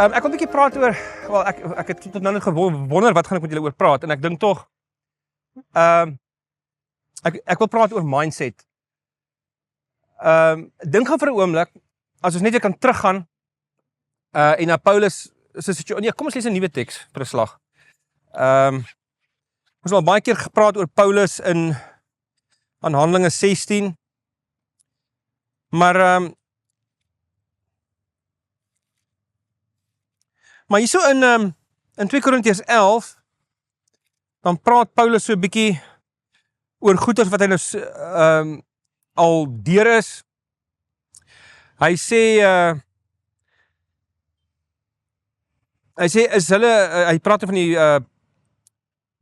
Ek wil 'n bietjie praat oor, wel ek het tot nou net gewonder wat gaan ek met julle oor praat en ek dink tog ek wil praat oor mindset. Dink gaan vir 'n oomblik as ons net weer kan teruggaan en na Paulus se situasie. Nee, kom ons lees 'n nuwe teks vir 'n slag. Ons het al baie keer gepraat oor Paulus in aan Handelinge 16. Maar hierso in 2 Korintiërs 11 dan praat Paulus so 'n bietjie oor goeders wat hy nou al deur is. Hy sê is hulle hy praat van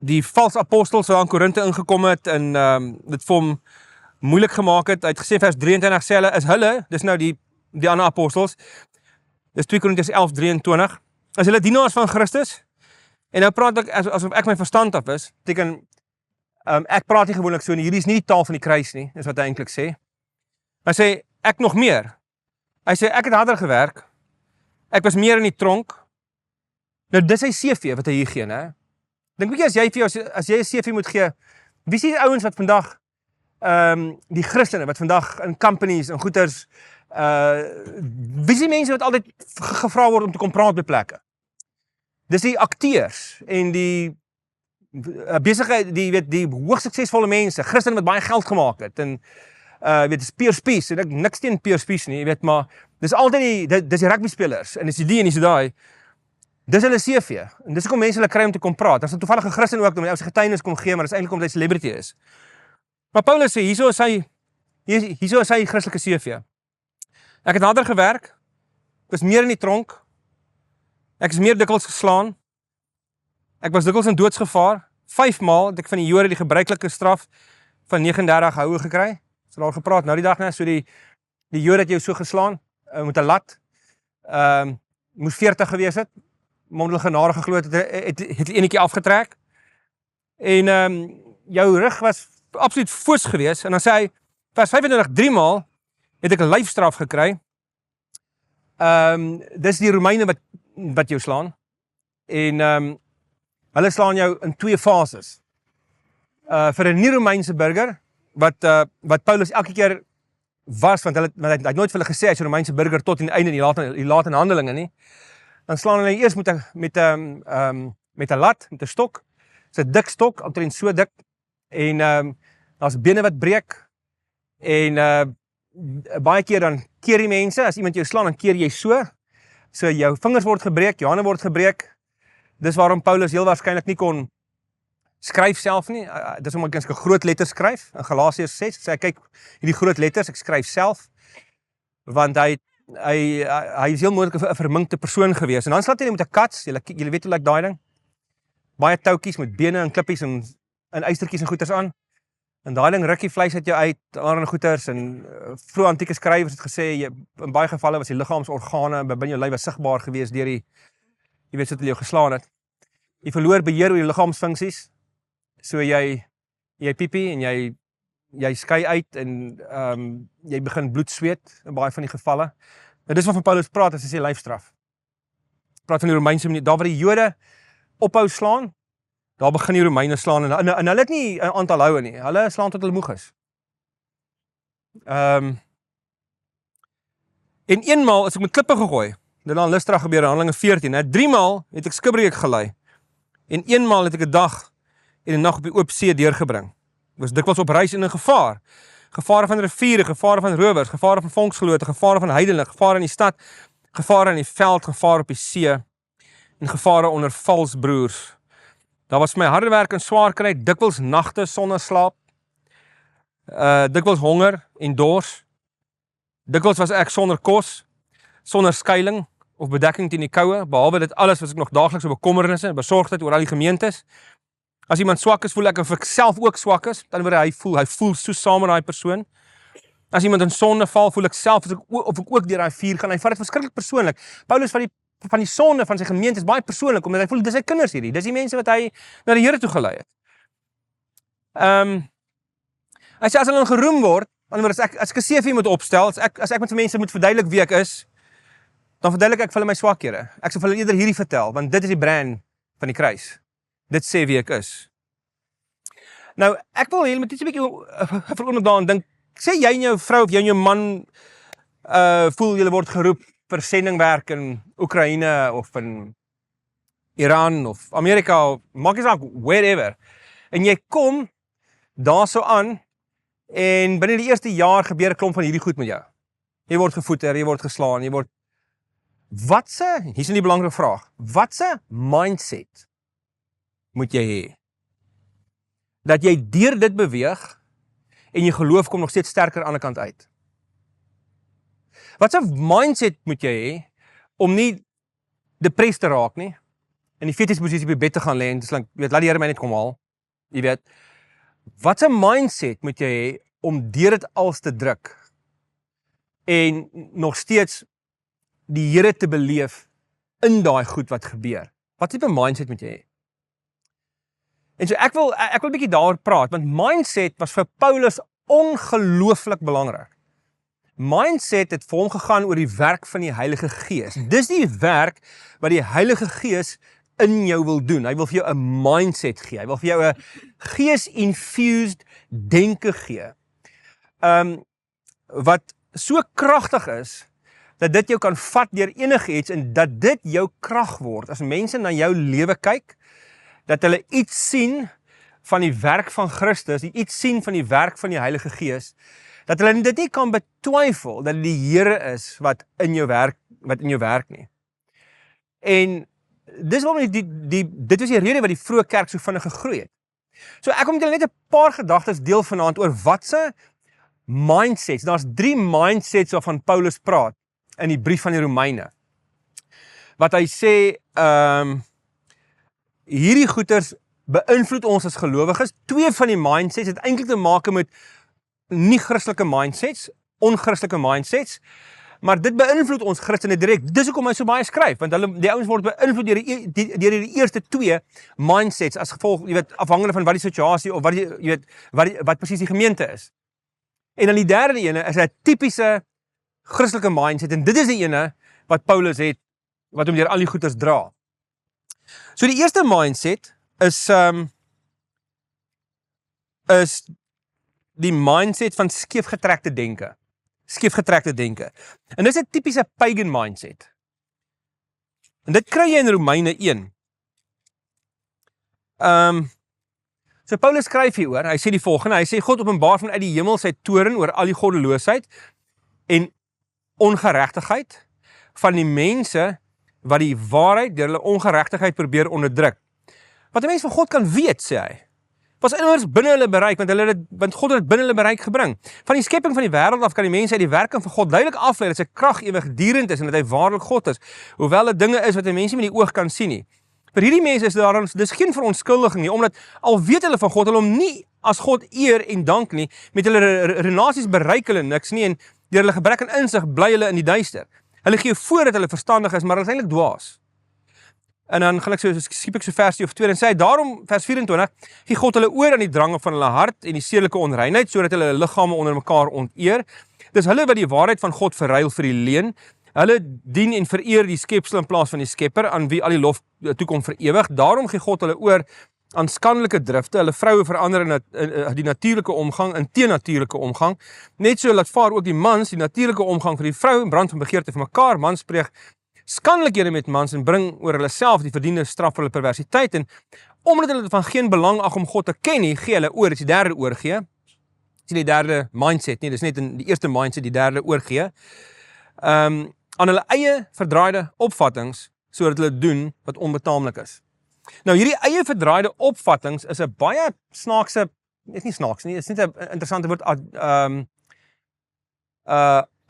die valse apostels wat aan Korinthe ingekom het en dit vir hom moeilik gemaak het. Hy het gesê vers 23 sê hulle, dis nou die ander apostels. Dis 2 Korintiërs 11:23. As hulle dienaars van Christus, en nou praat ek asof ek my verstand af is, beteken ek praat nie gewoonlik so nie, hierdie is nie die taal van die kruis nie, is wat hy eintlik sê. Hy sê, ek nog meer. Hy sê, ek het harder gewerk, ek was meer in die tronk. Nou dis sy CV wat hy hier gee, né? Dink bietjie as jy 'n CV moet gee, wie is die ouens wat vandag, die Christene, wat vandag in companies en goeders, wie is die mense wat altyd gevra word om te kom praat by plekke? Dis die akteurs en die besigheid, die hoogs suksesvolle mense, Christene wat baie geld gemaak het en dis Pier Spies, en ek niks teen Pier Spies nie, maar dis altyd dis die rugby spelers en dis die en dis daai. Dis hulle CV en dis hoekom mense hulle kry om te kom praat. As 'n toevallige Christen ook om sy getuienis kom gee, maar dis eintlik omdat hy celebrity is. Maar Paulus sê hierso is sy Christelike CV. Ek het harder gewerk, ek was meer in die tronk, ek is meer dikwels geslaan, ek was dikwels in doodsgevaar, 5 maal het ek van die Jode die gebruikelike straf van 39 houe gekry. Ons het al gepraat nou die dag, né? So die Jode het jou so geslaan, met 'n lat, moes 40 gewees het, maar omdat hulle genade geglo het die enetjie afgetrek, en jou rug was absoluut foos gewees, en dan sê hy, vers 25, 3 maal, het ek 'n lyfstraf gekry. Dis die Romeine wat jou slaan. En hulle slaan jou in 2 fases. Vir 'n nie-Romeinse burger, wat Paulus elke keer was, want hy het nooit vir hulle gesê hy's 'n Romeinse burger tot in die einde, die laat in Handelinge nie. Dan slaan hulle eers met 'n lat, met 'n stok. Dis 'n dik stok, omtrent so dik. En daar's bene wat breek. En baie keer dan keer die mense, as iemand jou slaan, dan keer jy so. So jou vingers word gebreek, jou hande word gebreek. Dis waarom Paulus heel waarskynlik nie kon skryf self nie. Dis omdat hy 'n groot letters skryf, in Galasiërs 6. Sê kyk, hierdie groot letters, ek skryf self. Want hy is heel moontlik 'n verminkte persoon gewees. En dan slaat hy met 'n kats, julle weet hoe lyk daai ding? Baie toutjies met bene en klippies en eystertjies en goeters aan. En daai ding ruk die vleis uit jou uit, ander goeters, en vroeë antieke skrywers het gesê, in baie gevalle was die liggaamsorgane binne jou lyf sigbaar gewees deur jy weet wat hulle jou geslaan het. Jy verloor beheer oor jou liggaamsfunksies, so jy piepie en jy skei uit en jy begin bloed sweet in baie van die gevalle. En dis wat van Paulus praat as hy sê lyfstraf. Praat van die Romeinse manier, daar waar die Jode ophou slaan, daar begin die Romeine slaan, en hulle het nie 'n aantal houe nie, hulle slaan tot hulle moeg is. En eenmaal is ek met klippe gegooi, dit het in Lystra gebeur in Handelinge 14, 3 maal het ek skipbreuk gelei, en eenmaal het ek 'n dag en 'n nag op die oop see deurgebring. Ek was dikwels op reis en in gevaar. Gevare van riviere, gevare van rowers, gevare van volksgelote, gevare van heidene, gevare in die stad, gevare in die veld, gevare op die see, en gevare onder valsbroers. Daar was my harde werk en swaar kry, dikwels nagte sonder slaap, dikwels honger en dors, dikwels was ek sonder kos, sonder skuiling of bedekking teen die koue, behalwe dit alles was ek nog daagliks op bekommernisse en besorgdheid oor al die gemeentes. As iemand swak is, voel ek of ek self ook swak is, dan word hy voel so saam met daai persoon. As iemand in sonde val, voel ek self of ek ook deur daai vuur gaan. Hy vat dit verskriklik persoonlik. Paulus van die sonde van sy gemeente is baie persoonlik, omdat hy voel dis sy kinders hierdie, dis die mense wat hy na die Here toe gelei het. Hy sê as hulle geroem word, anders as ek 'n CV moet opstel, as ek met mense moet verduidelik wie ek is, dan verduidelik ek vir hulle my swakhede. Ek sal vir hulle eerder hierdie vertel, want dit is die brand van die kruis. Dit sê wie ek is. Nou, ek wil julle met iets 'n bietjie veroordeeld daaraan dink. Sê jy en jou vrou of jy en jou man voel julle word geroep vir sendingwerk in Oekraïne of in Iran of Amerika of maak nie saak wherever. En jy kom daarso aan en binne die eerste jaar gebeur 'n klomp van hierdie goed met jou. Jy word gevoeter, jy word geslaan, jy word hier is die belangrike vraag. Watse mindset moet jy hê? Dat jy deur dit beweeg en jy geloof kom nog steeds sterker aan die ander kant uit. Watse mindset moet jy hê om nie depressed te raak nie, in die fetiese posisie op die bed te gaan lê en te sê, jy weet, laat die Here my net kom haal. Jy weet, watse mindset moet jy hê om deur dit als te druk en nog steeds die Here te beleef in daai goed wat gebeur? Wat tipe mindset moet jy hê? En so ek wil 'n bietjie daaroor praat, want mindset was vir Paulus ongelooflik belangrik. Mindset het vir hom gegaan oor die werk van die Heilige Gees. Dis die werk wat die Heilige Gees in jou wil doen. Hy wil vir jou 'n mindset gee. Hy wil vir jou 'n gees-infused denke gee. Wat so kragtig is, dat dit jou kan vat deur enigiets en dat dit jou krag word. As mense na jou lewe kyk, dat hulle iets sien van die werk van Christus, iets sien van die werk van die Heilige Gees, dat hulle dit nie kan betwyfel, dat dit die Here is wat in jou werk nie. En dis waarom dit was die rede wat die vroeë kerk so vinnig gegroei het. So ek kom met julle net 'n paar gedagtes deel vanaand oor watse mindsets. Daar's 3 mindsets waarvan Paulus praat in die brief van die Romeine. Wat hy sê, hierdie goeters beïnvloed ons as gelowiges. 2 van die mindsets het eintlik te maak met nie-Christelike mindsets, on-Christelike mindsets, maar dit beïnvloed ons Christene direk. Dis hoekom hy so baie skryf, want die ouens word beïnvloed deur die eerste 2 mindsets as gevolg, jy weet, afhangende van wat die situasie of wat presies die gemeente is. En dan die derde ene is 'n tipiese Christelike mindset, en dit is die ene wat Paulus het, wat hom deur al die goeters dra. So die eerste mindset is die mindset van skeefgetrekte denke. Skeefgetrekte denke. En dis 'n tipiese pagan mindset. En dit kry jy in Romeine 1. So Paulus skryf hieroor, hy sê die volgende, hy sê God openbaar vanuit die hemel sy toorn oor al die goddeloosheid en ongeregtigheid van die mense wat die waarheid deur hulle ongeregtigheid probeer onderdruk. Wat 'n mens van God kan weet, sê hy, was immers binne hulle bereik, want God het dit binne hulle bereik gebring. Van die skepping van die wêreld af kan die mense uit die werking van God duidelik aflei dat sy krag ewigdurend is en dat hy waarlik God is, hoewel dit dinge is wat 'n mens nie met die oog kan sien nie. Vir hierdie mense is dis geen verontskuldiging nie, omdat al weet hulle van God, hulle hom nie as God eer en dank nie, met hulle renasies bereik hulle niks nie, en deur hulle gebrek aan insig bly hulle in die duister. Hulle gee voor dat hulle verstandig is, maar hulle is eintlik dwaas. En dan gaan skiep ek so versie of 2 en sê hy, daarom, vers 24, gee God hulle oor aan die drange van hulle hart en die sedelike onreinheid, sodat hulle liggame onder mekaar onteer. Dis hulle wat die waarheid van God verruil vir die leuen. Hulle dien en vereer die skepsel in plaas van die Skepper, aan wie al die lof toekom vir ewig. Daarom gee God hulle oor aan skandelike drifte, hulle vroue verander in die natuurlike omgang, in teennatuurlike omgang. Net so laat vaar ook die mans die natuurlike omgang vir die vrou en brand van begeerte vir mekaar. Mans pleeg skandelikhede met mans en bring oor hulle self die verdiende straf vir hulle perversiteit. En omdat hulle van geen belang ag om God te ken nie, gee hulle oor, dit is die derde oorgee. Dis nie die derde mindset nie, dis net in die eerste mindset die derde oorgee. Aan hulle eie verdraaide opvattings, sodat hulle doen wat onbetaamlik is. Nou hierdie eie verdraaide opvattings is 'n baie snaakse, is nie snaaks nie, is net 'n interessante woord,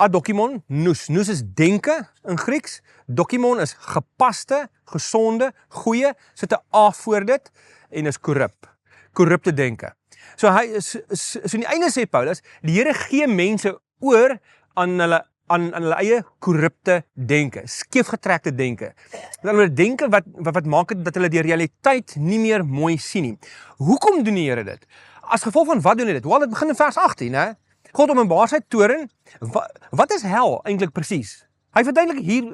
adokimon, nous. Nous is denke in Grieks, dokimon is gepaste, gesonde, goeie, sit 'n A voor dit, en is korrupte denke. So in die einde sê Paulus, die Here gee mense oor aan hulle eie korrupte denke, skeefgetrekte denke. Dan hulle denke wat maak het dat hulle die realiteit nie meer mooi sien nie. Hoekom doen die Here dit? As gevolg van wat doen hy dit? Wel, dit begin in vers 18, hè? God openbaar sy toorn. Wat is hel eintlik presies? Hy verduidelik hier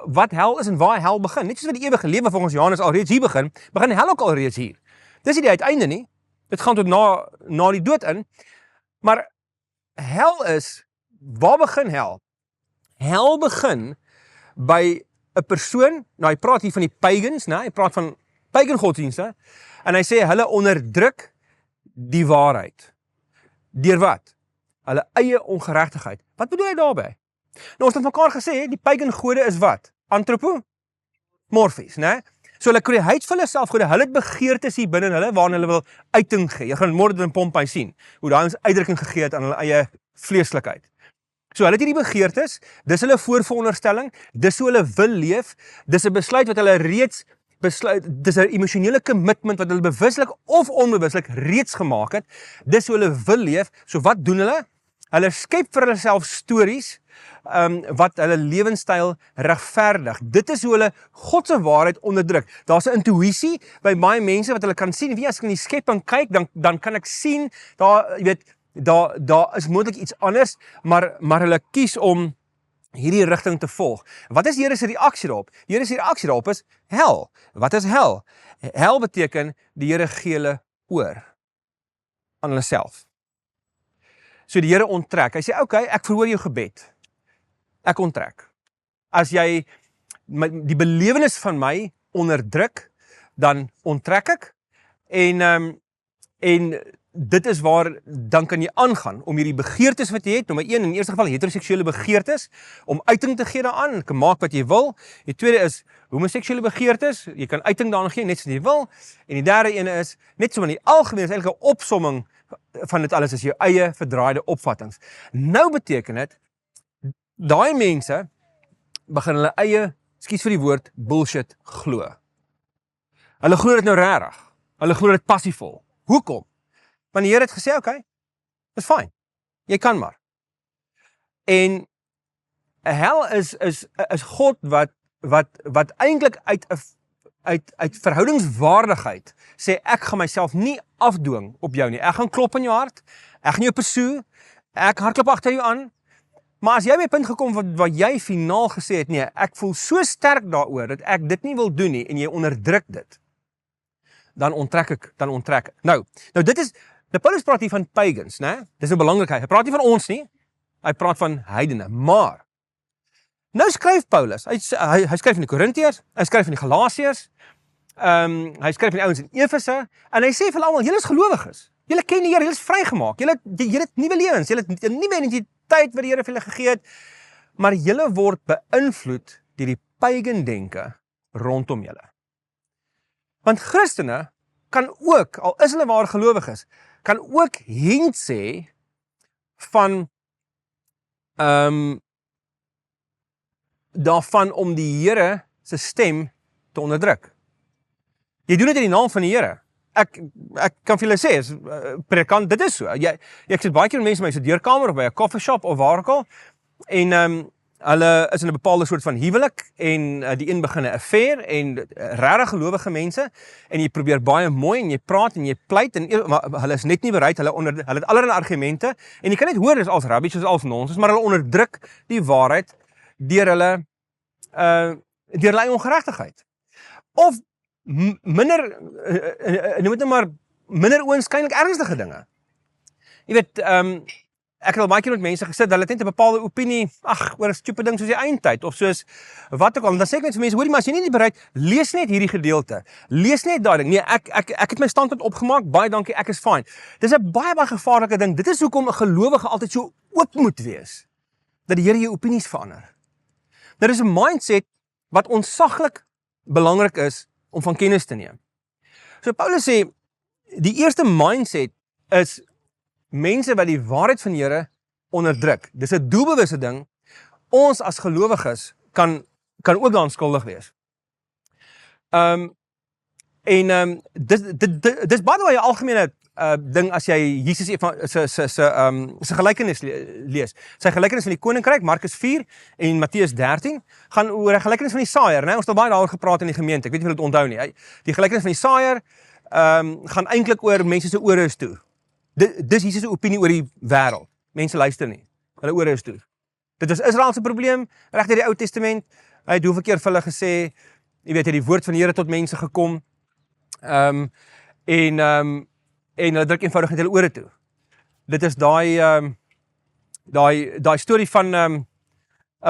wat hel is en waar hel begin. Net soos wat die ewige lewe volgens Johannes alreeds hier begin hel ook alreeds hier. Dis nie die uiteinde nie. Dit gaan tot na die dood in. Maar hel is, waar begin hel? Hel begin by 'n persoon, nou hy praat hier van die pagans, né? Hy praat van pagan godsdienste, en hy sê hulle onderdruk die waarheid. Deur wat? Hulle eie ongeregtigheid. Wat bedoel hy daarby? Nou ons het mekaar gesê, die pagan gode is wat? Antropomorfies, né? So hulle create vir hulle self gode, hulle het begeertes hier binne hulle, waarin hulle wil uiting gee. Jy gaan môre in Pompeii sien, hoe daai ons uitdrukking gegee het aan hulle eie vleeslikheid. So hulle het hierdie begeertes, dis hulle voorveronderstelling, dis hoe hulle wil leef, dis 'n besluit wat hulle reeds besluit, dis 'n emosionele commitment wat hulle bewuslik of onbewuslik reeds gemaak het, dis hoe hulle wil leef. So wat doen hulle? Hulle skep vir hulle self stories, wat hulle lewenstyl regverdig. Dit is hoe hulle God se waarheid onderdruk. Daar's 'n intuïsie by baie mense wat hulle kan sien, wie as ek in die skepping kyk, dan kan ek sien, daar, jy weet, daar is moontlik iets anders, maar hulle kies om hierdie rigting te volg. Wat is die Here se reaksie daarop? Die Here se reaksie daarop is hel. Wat is hel? Hel beteken die Here gee hulle oor aan hulle self. So die Here onttrek. Hy sê, okay, ek verhoor jou gebed. Ek onttrek. As jy die belewenis van my onderdruk, dan onttrek ek, en dit is waar dan kan jy aangaan om hierdie begeertes wat jy het, nommer 1 in eerste geval heteroseksuele begeertes, om uiting te gee daaraan, en kan maak wat jy wil. Die tweede is homoseksuele begeertes, jy kan uiting daaraan gee, net soos jy wil. En die derde ene is, net so in die algemeen, is eintlik 'n opsomming van dit alles, is jou eie verdraaide opvattings. Nou beteken dit, daai mense begin hulle eie, ekskuus vir die woord, bullshit glo. Hulle glo dit nou regtig. Hulle glo dit passievol. Hoekom? Want die Here het gesê, okay, dis fyn. Jy kan maar. En hel is God wat eintlik uit verhoudingswaardigheid sê, ek gaan myself nie afdwing op jou nie. Ek gaan klop in jou hart, ek gaan jou pursue, ek hardloop agter jou aan. Maar as jy by 'n punt gekom wat jy finaal gesê het, nee, ek voel so sterk daaroor dat ek dit nie wil doen nie en jy onderdruk dit, dan onttrek ek. Nou dit is, Paulus praat hier van pagans, né? Dis 'n belangrikheid. Hy praat nie van ons nie, hy praat van heidene. Maar nou skryf Paulus, hy skryf aan die Korintiërs, hy skryf aan die Galasiërs, hy skryf aan die ouens in Efese, en hy sê vir almal, julle is gelowiges. Julle ken die Here, julle is vrygemaak. Julle het nuwe lewens, julle het 'n nuwe identiteit wat die Here vir julle gegee het, maar julle word beïnvloed deur die pagan denke rondom julle. Want Christene kan ook, al is hulle waar gelowiges, kan ook hint sê van daarvan om die Here se stem te onderdruk. Jy doen dit in die naam van die Here. Ek kan vir julle sê, as predikant, dit is so. Ek sit baie keer met mense in my studeerkamer of by 'n coffee shop of waar ook al, en hulle is in 'n bepaalde soort van huwelik, en die een begin 'n affair, en regtig gelowige mense, en jy probeer baie mooi, en jy praat, en jy pleit, maar hulle is net nie bereid, hulle het allerlei argumente, en jy kan net hoor, dis als rubbish, dis als nonsens, maar hulle onderdruk die waarheid, deur hulle eie ongeregtigheid. Of minder, noem dit nou maar, minder oënskynlik ernstige dinge. Jy weet, ek het al baie keer met mense gesit, hulle het net 'n bepaalde opinie, oor 'n stupid ding soos die eindtyd, of soos wat ook al, en dan sê ek net vir mense, hoorie, maar as jy nie bereid, lees net hierdie gedeelte, lees net daai ding, nee, ek het my standpunt opgemaak, baie dankie, ek is fine. Dis 'n baie gevaarlike ding, dit is hoekom 'n gelowige altyd so oop moet wees, dat die Here jou opinies verander. Dit is 'n mindset wat ontsaglik belangrik is om van kennis te neem. So Paulus sê, die eerste mindset is mense wat die waarheid van die Here onderdruk. Dis 'n doelbewuste ding. Ons as gelowiges kan ook daaraan skuldig wees. Dis by the way 'n algemene ding as jy Jesus se gelykenis lees. Sy gelykenis van die koninkryk, Markus 4 en Matteus 13, gaan oor 'n gelykenis van die saaiër, né? Ons het al baie daaroor gepraat in die gemeente. Ek weet nie of julle dit onthou nie. Die gelykenis van die saaiër gaan eintlik oor mense se ore is toe. Dis Jesus se opinie oor die wêreld. Mense luister nie. Hulle ore is toe. Dit was Israel se probleem, reg deur die Ou Testament. Hy het hoeveel keer vir hulle gesê, jy weet, het die woord van die Here tot mense gekom. En hulle druk eenvoudig net hulle ore toe. Dit is daai storie van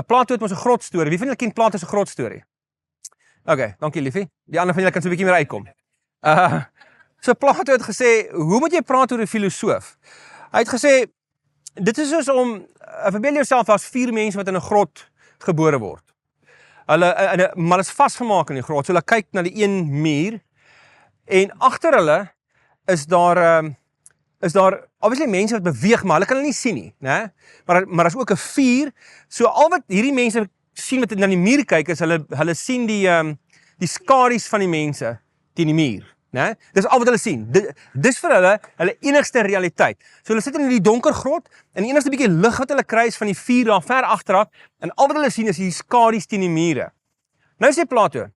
Plato het mos 'n grot storie. Wie van julle ken Plato se grot storie? Okay, dankie liefie. Die ander van julle kan so 'n bietjie meer uitkom. So Plato het gesê, hoe moet jy praat oor 'n filosoof? Hy het gesê, dit is soos om, verbeel jouself as 4 mense wat in 'n grot gebore word. Maar is vasgemaak in die grot, so hulle kyk na die een muur, en agter hulle is daar obviously mense wat beweeg, maar hulle kan hulle nie sien nie, né? Maar is ook 'n vuur, so al wat hierdie mense sien wat na die muur kyk, is hulle sien die skadu's van die mense teen die muur, né? Dis al wat hulle sien. Dis vir hulle enigste realiteit. So hulle sit in die donker grot, en die enigste bietjie lig wat hulle kry is van die vuur daar ver agteraf, en al wat hulle sien is die skadu's teen die mure. Nou sê Plato,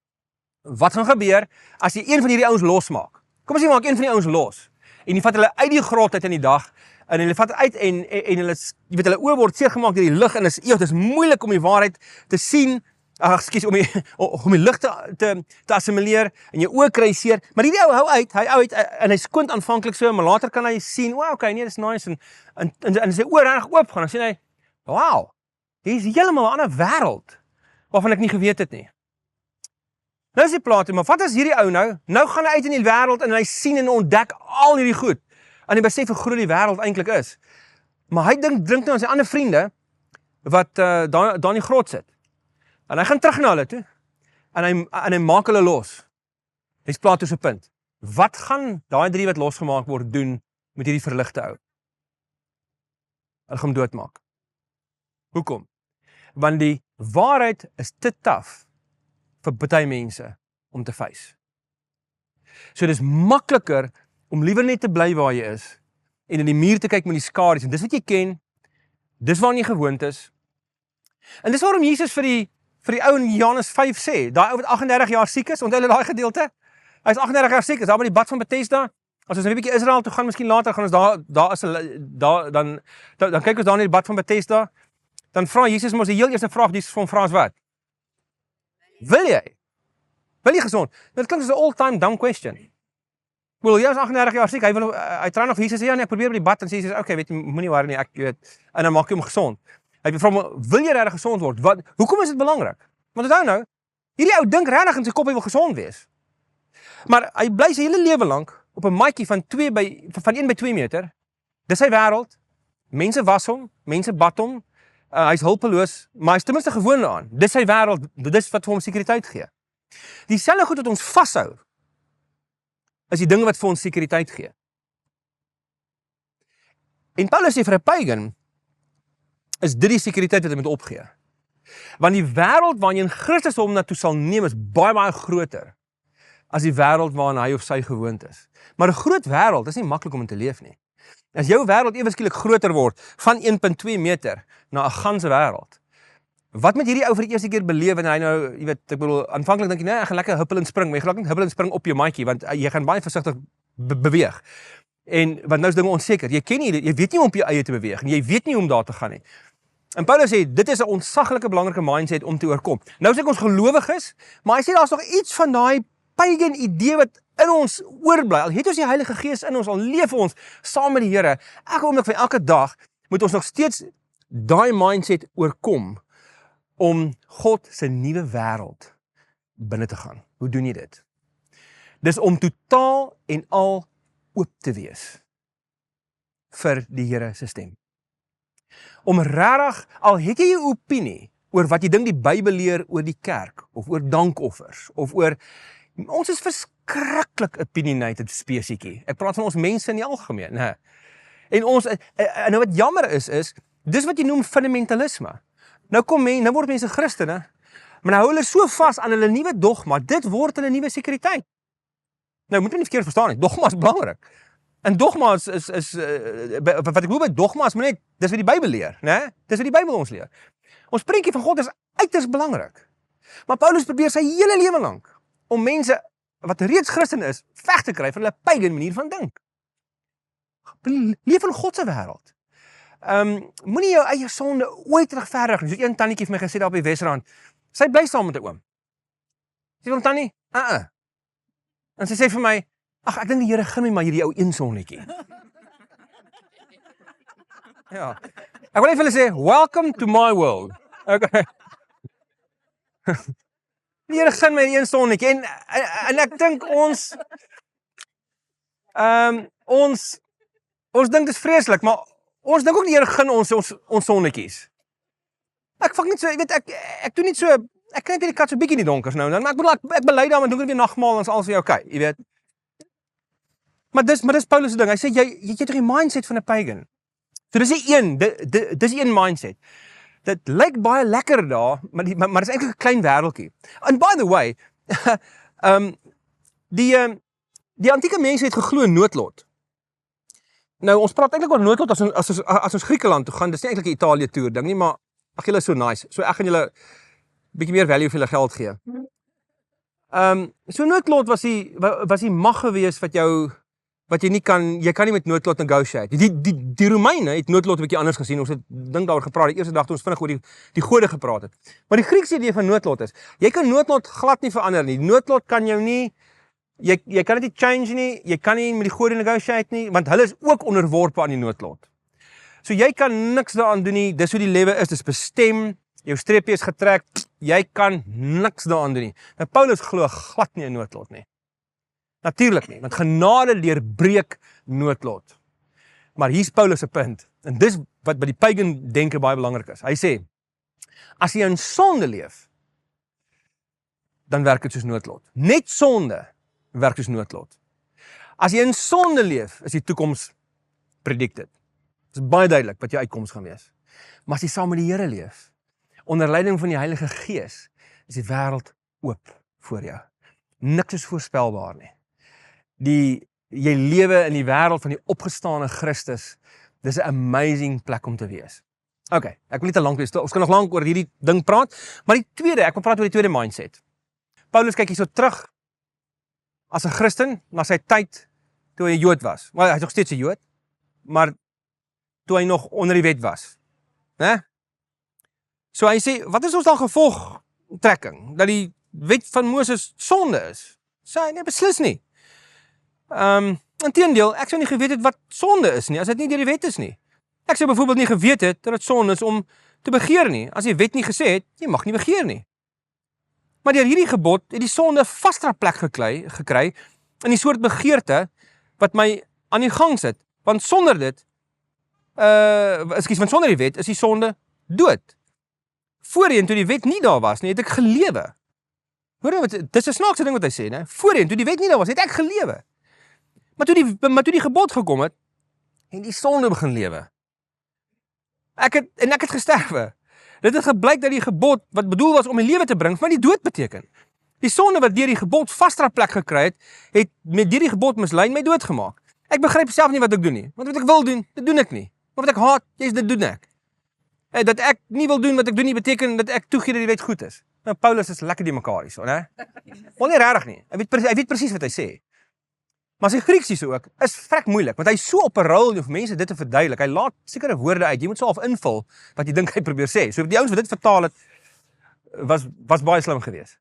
wat gaan gebeur as jy een van hierdie ouens losmaak? Kom as jy maak een van die ouens los, en jy vat hulle uit die grot uit in die dag, en hulle vat uit en hulle, jy weet, hulle oë word seergemaak deur die lig, en dit is moeilik om die waarheid te sien, om die lig te assimileer, en jou oë kry seer, maar hierdie ou hou uit, en hy skoont aanvanklik so, maar later kan hy sien, wow, okay, nee, dis nice, en sy oë reg oop gaan, dan sien hy, wow, hier is heeltemal 'n ander wêreld, waarvan ek nie geweet het nie. Nou sê Plato, maar wat is hierdie ou nou? Nou gaan hy uit in die wêreld en hy sien en ontdek al hierdie goed. En hy besef hoe groot die wêreld eintlik is. Maar hy drink nou aan sy ander vriende wat daar in die grot sit. En hy gaan terug na hulle toe. En hy maak hulle los. Dis Plato se punt. Wat gaan daai 3 wat losgemaak word doen met hierdie verligte ou? Hulle gaan hom doodmaak. Hoekom? Want die waarheid is te taaf vir baie mense om te face. So dis makliker om liewer net te bly waar jy is en in die muur te kyk met die skadu's, en dis wat jy ken, dis waarna jy gewoond is. En dis waarom Jesus vir die ou in Johannes 5 sê, daai ou wat 38 jaar siek is, onthou julle daai gedeelte? Hy is 38 jaar siek, is daar by die bad van Bethesda. As ons 'n bietjie Israel toe gaan, miskien later gaan ons dan kyk ons daar na die bad van Bethesda. Dan vra Jesus mos die heel eerste vraag, Jesus vir hom vra is wat? Wil jy gesond? Dit klink soos 'n all-time dumb question. Wel, jy is 38 jaar siek, hy try nog Jesus sê, ja nee, ek probeer by die bad, en sê Jesus, okay, weet jy, moenie worry nie, ek weet, en dan maak jy hom gesond. Hy vra hom, wil jy regtig gesond word? Hoekom is dit belangrik? Want onthou nou, hierdie ou dink regtig in sy kop hy wil gesond wees. Maar hy bly sy hele lewe lank op 'n maatjie van 1 by 2 meter. Dis sy wêreld. Mense was hom, mense bad hom. Hy's hulpeloos, maar hy's ten minste gewoond daaraan. Dis sy wêreld, dis wat vir hom sekuriteit gee. Dieselfde goed wat ons vashou, is die dinge wat vir ons sekuriteit gee. En Paulus sê vir 'n pagan, is dit die sekuriteit wat hy moet opgee. Want die wêreld waarin Christus hom na toe sal neem, is baie groter as die wêreld waarin hy of sy gewoond is. Maar 'n groot wêreld is nie maklik om in te leef nie. As jou wêreld ewe skielik groter word, van 1.2 meter na 'n ganse wêreld, wat moet hierdie ou vir die eerste keer beleef, en hy nou, jy weet, ek bedoel, aanvanklik dink jy, nee, ek gaan lekker huppel en spring, maar jy gaan nie huppel en spring op jou maatjie, want jy gaan baie versigtig beweeg. En want nou is dinge onseker. Jy weet nie hoe om op jou eie te beweeg, en jy weet nie hoe om daar te gaan nie. En Paulus sê, dit is 'n ontsaglike belangrike mindset om te oorkom. Nou sê ek ons gelowig is, maar hy sê daar's nog iets van daai pagan idee wat in ons oorbly. Al het ons die Heilige Gees in ons, al leef ons saam met die Here, elke oomblik van elke dag, moet ons nog steeds daai mindset oorkom, om God se nuwe wêreld binne te gaan. Hoe doen jy dit? Dis om totaal en al oop te wees vir die Here se stem. Om regtig, al het jy 'n opinie oor wat jy dink die Bybel leer oor die kerk, of oor dankoffers, of oor, ons is verskriklik opinionated spesietjie. Ek praat van ons mense in die algemeen, né? En ons, en nou wat jammer is, dis wat jy noem fundamentalisme. Nou word mense Christene, maar nou hou hulle so vas aan hulle nuwe dogma, dit word hulle nuwe sekuriteit. Nou, moet jy nie verkeerd verstaan nie, dogma is belangrik. En dogma is wat ek bedoel by dogma is, maar net, dis wat die Bybel leer, né? Dis wat die Bybel ons leer. Ons prentjie van God is uiters belangrik. Maar Paulus probeer sy hele lewe lank om mense wat reeds Christen is, weg te kry van hulle pagan manier van dink. Leef in God se wêreld. moenie jou eie sonde ooit regverdig nie. So een tannetjie vir my gesê daar op die Wesrand, sy bly saam met 'n oom. Sê vir hom, tannie, En sy sê vir my, ag, ek dink die Here gun my maar hierdie ou een sonnetjie. Ja. Ek wil net vir hulle sê, welcome to my world. Okay. Die Here gun my hierdie een sonnetjie en ek dink ons dink dit is vreeslik, maar ons dink ook die Here gun ons sonnetjies. Ek vang net so, jy weet, ek doen net so, ek kry net die kat so bietjie in die donkers nou en dan, maar ek bedoel, ek bely dan, maar doen ek weer nagmaal en is alles weer okay, jy weet. Maar dis Paulus se ding. Hy sê jy het toch die mindset van 'n pagan. So dis een mindset. Dit lyk baie lekker daar, maar dis eintlik 'n klein wêreldjie. And by the way, die antieke mense het geglo in noodlot. Nou ons praat eintlik oor noodlot as ons Griekeland toe gaan. Dis nie eintlik 'n Italië toer ding nie, maar ag julle is so nice. So ek gaan julle bietjie meer value vir julle geld gee. So noodlot was die mag gewees wat jy kan nie met noodlot negotiate. Die Romeine het noodlot 'n bietjie anders gesien. Ons het dink daaroor gepraat die eerste dag toe ons vinnig oor die gode gepraat het. Maar die Griekse idee van noodlot is, jy kan noodlot glad nie verander nie. Noodlot kan jou nie, jy kan dit nie change nie, jy kan nie met die gode negotiate nie, want hulle is ook onderworpe aan die noodlot. So jy kan niks daaraan doen nie, dis hoe die lewe is, dis bestem, jou streepie is getrek, jy kan niks daaraan doen nie. Nou Paulus glo glad nie in noodlot nie. Natuurlik nie, want genade deurbreek noodlot. Maar hier's Paulus se punt, en dis wat by die pagan denke baie belangrik is. Hy sê, as jy in sonde leef, dan werk dit soos noodlot. Net sonde werk soos noodlot. As jy in sonde leef, is die toekoms predicted. Dit is baie duidelik wat jou uitkoms gaan wees. Maar as jy saam met die Here leef, onder leiding van die Heilige Gees, is die wêreld oop voor jou. Niks is voorspelbaar nie. Jy lewe in die wêreld van die opgestane Christus. Dis 'n amazing plek om te wees. Okay, ek wil nie te lank wees. Ons kan nog lank oor hierdie ding praat, maar ek wil praat oor die tweede mindset. Paulus kyk hier so terug as 'n Christen na sy tyd toe hy 'n Jood was. Maar hy is nog steeds 'n Jood, maar toe hy nog onder die wet was, né? So hy sê, wat is ons dan gevolgtrekking? Dat die wet van Moses sonde is? Sê hy, nee, beslis nie. Inteendeel, ek sou nie geweet het wat sonde is nie, as dit nie deur die wet is nie. Ek sou byvoorbeeld nie geweet het dat dit sonde is om te begeer nie, as die wet nie gesê het, jy mag nie begeer nie. Maar deur hierdie gebod het die sonde vaster plek gekry in die soort begeerte wat my aan die gang sit, want sonder dit, want sonder die wet is die sonde dood. Voorheen toe die wet nie daar was nie, het ek gelewe. Hoor jy, dis 'n snaakse ding wat hy sê, né? Voorheen toe die wet nie daar was, het ek gelewe. Maar toe die gebod gekom het die sonde begin lewe. Ek het gesterwe. Dit het geblyk dat die gebod wat bedoel was om die lewe te bring, maar die dood beteken. Die sonde wat deur die gebod vaster plek gekry het met deur die gebod mislei my doodgemaak. Ek begryp self nie wat ek doen nie. Want wat ek wil doen, dit doen ek nie. Maar wat ek haat, dit doen ek. Dat ek nie wil doen wat ek doen nie, beteken dat ek toegee dat die wet goed is. Nou Paulus is lekker die mekaar hierso, né? Maar nie regtig nie. Hy weet presies wat hy sê. Maar sy Grieks hierso ook is vrek moeilik, want hy is so op 'n rol om vir mense dit te verduidelik. Hy laat sekere woorde uit. Jy moet so half invul wat jy dink hy probeer sê. So die ouens wat dit vertaal het, was baie slim geweest.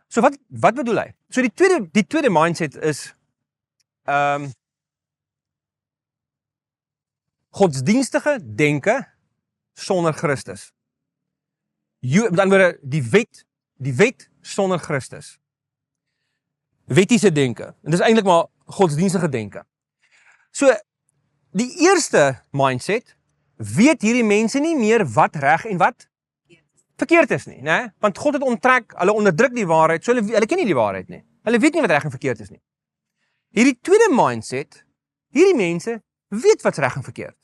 So wat bedoel hy? So die tweede mindset is godsdienstige denke sonder Christus. Met ander woorde, die wet sonder Christus. Wettiese denke. En dis eintlik maar godsdienstige denke. So, die eerste mindset, weet hierdie mense nie meer wat reg en wat verkeerd is nie, né? Want God het onttrek, hulle onderdruk die waarheid, so hulle ken nie die waarheid nie. Hulle weet nie wat reg en verkeerd is nie. Hierdie tweede mindset, hierdie mense weet wat's reg en verkeerd.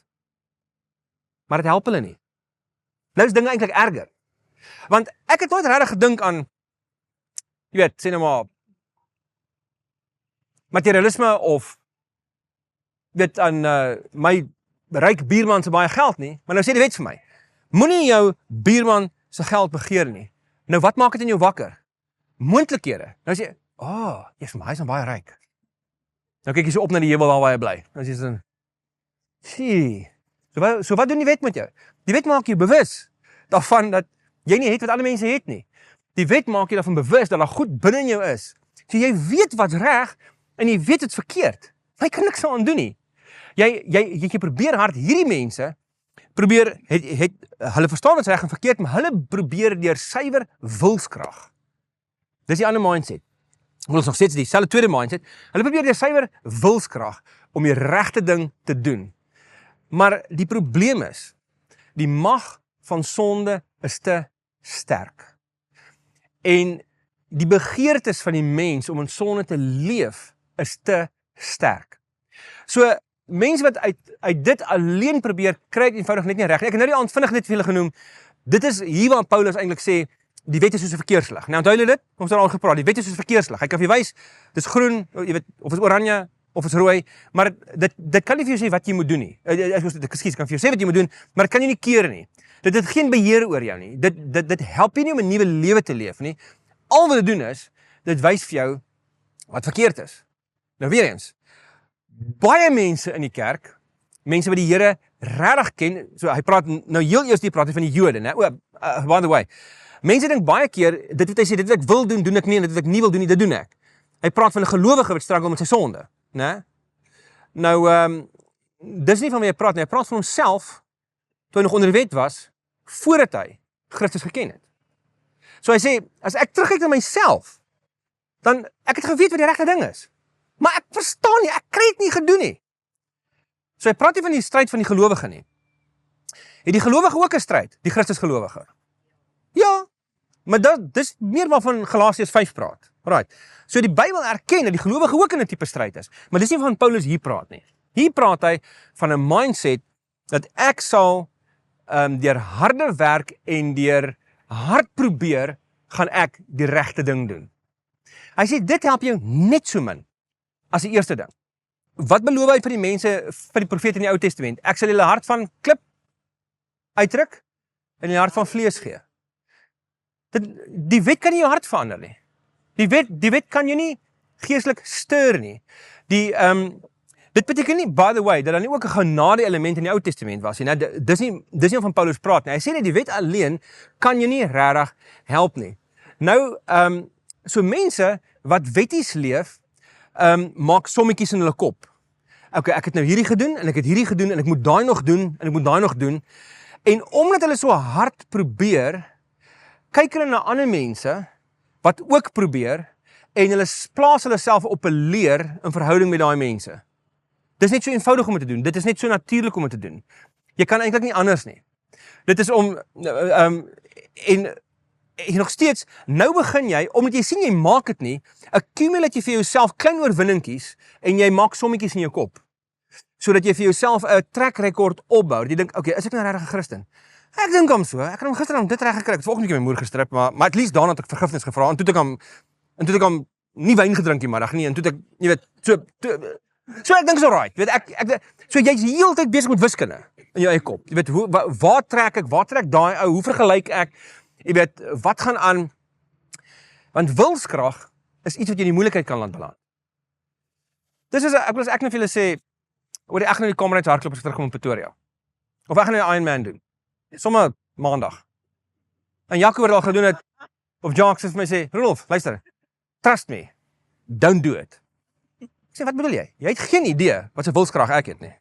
Maar dit help hulle nie. Nou is dinge eintlik erger. Want ek het nooit regtig gedink aan, jy weet, sê nou maar, materialisme of weet aan my ryk buurman se baie geld nie, maar nou sê die wet vir my, moenie jou buurman se geld begeer nie. Nou wat maak dit in jou wakker? Moontlikhede. Nou sê jy, jy's maar, hy is baie ryk. Nou kyk jy so op na die heuwel waar hy bly. Nou sê jy, So wat doen die wet met jou? Die wet maak jou bewus daarvan dat jy nie het wat ander mense het nie. Die wet maak jou daarvan bewus dat daar goed binne in jou is. So jy weet wat's reg en jy weet wat's verkeerd. Maar jy kan niks aan doen nie. Jy probeer hard hierdie mense hulle verstaan wat's reg en verkeerd, maar hulle probeer deur suiwer wilskrag. Dis die ander mindset. Ons nog steeds dieselfde tweede mindset. Hulle probeer deur suiwer wilskrag om die regte ding te doen. Maar die probleem is, die mag van sonde is te sterk. En die begeertes van die mens om in sonde te leef is te sterk. So mense wat uit dit alleen probeer kry het eenvoudig net nie reg nie. Ek het nou die aand vinnig net vir julle genoem. Dit is hier waar Paulus eintlik sê die wet is soos 'n verkeerslig. Nou onthou julle dit? Ons het al gepraat. Die wet is soos 'n verkeerslig. Hy kan vir jou wys, dis groen, jy weet, of is oranje of is rooi, maar dit kan nie vir jou sê wat jy moet doen nie. Ekskuus, kan vir jou sê wat jy moet doen, maar dit kan jy nie keer nie. Dit het geen beheer oor jou nie. Dit help jou nie om 'n nuwe lewe te leef nie. Al wat dit doen is, dit wys vir jou wat verkeerd is. Nou weer eens, baie mense in die kerk, mense wat die Here regtig ken, so hy praat nou heel eers die praat van die Jode, né? By the way, mense dink baie keer, dit wat hy sê, dit wat ek wil doen, doen ek nie, en dit wat ek nie wil doen nie, dit doen ek. Hy praat van 'n gelowige wat struggle met sy sonde, né? Nou, dis nie van wie hy praat nie, hy praat van homself, toe hy nog onder die wet was, voordat hy Christus geken het. So hy sê, as ek terugkyk na myself, dan, ek het geweet wat die regte ding is. Maar ek verstaan nie, ek kry dit nie gedoen nie. So hy praat nie van die stryd van die gelowige nie. Het die gelowige ook 'n stryd, die Christus gelowige? Ja, maar dis meer waarvan Galasiërs 5 praat. Right. So die Bybel erken dat die gelowige ook in 'n tipe stryd is, maar dis nie van Paulus hier praat nie. Hier praat hy van 'n mindset dat ek sal deur harde werk en deur hard probeer, gaan ek die regte ding doen. Hy sê dit help jou net so min as die eerste ding. Wat beloof hy vir die mense, vir die profete in die Ou Testament? Ek sal julle hart van klip uitdruk en die hart van vlees gee. Die wet kan nie jou hart verander nie. Die wet kan jou nie geestelik stuur nie. Dit beteken nie, by the way, dat daar nie ook 'n genade element in die Ou Testament was nie. Nou, dis nie van Paulus praat nie. Hy sê net die wet alleen kan jou nie regtig help nie. Nou, so mense wat wetties leef, maak sommetjies in hulle kop. Okay, ek het nou hierdie gedoen en ek het hierdie gedoen en ek moet daai nog doen en ek moet daai nog doen. En omdat hulle so hard probeer, kyk hulle na ander mense wat ook probeer en hulle plaas hulle self op 'n leer in verhouding met daai mense. Dis net so eenvoudig om dit te doen. Dit is net so natuurlik om dit te doen. Jy kan eintlik nie anders nie. Dit is en nog steeds, nou begin jy, omdat jy sien jy maak dit nie, accumulate jy vir jouself klein oorwinningkies en jy maak sommetjies in jou kop. Sodat jy vir jouself 'n track record opbou. Jy dink, okay, is ek nou regtig 'n Christen? Ek dink hom so. Ek het hom gister dit reg gekry. Ek het vanoggend net my moeder gestrip, maar at least daarna het ek vergifnis gevra en toe het ek hom nie wyn gedrink die middag nie en toe het ek, jy weet, so ek dink is alright. Weet so jy's heeltyd besig met wiskunde in jou eie kop. Jy weet, waar trek daai ou, hoe vergelyk ek? Jy weet, wat gaan aan? Want wilskrag is iets wat jy in die moeilikheid kan laat beland. Dis is ek nou vir julle sê, oor ek gaan nou die Comrades hardloop as ek terugkom in Pretoria. Of ek gaan nou die Ironman doen. Somme maandag. En Jaco het al gedoen het, of Jacques het vir my sê, Rudolf, luister, trust me, don't do it. Ek sê, wat bedoel jy? Jy het geen idee wat se wilskrag ek het nie.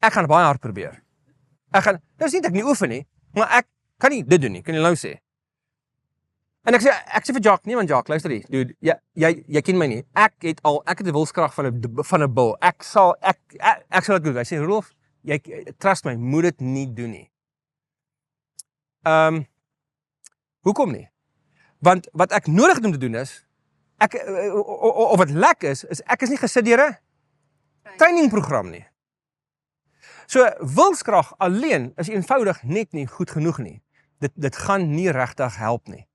Ek gaan baie hard probeer. Dis nie dat ek nie oefen nie, maar ek kan nie dit doen nie, kan jy nou sê. En ek sê vir Jacques, nee man Jacques, luister hier, dude, jy ken my nie. Ek het 'n wilskrag van 'n bil. Ek sal dit doen. Hy sê, Rudolf, jy trust my, moet dit nie doen nie. Hoekom nie? Want wat ek nodig het om te doen is, of wat lek is ek is nie gesit deur 'n trainingprogram nie. So wilskrag alleen is eenvoudig net nie goed genoeg nie. Dit gaan nie regtig help nie.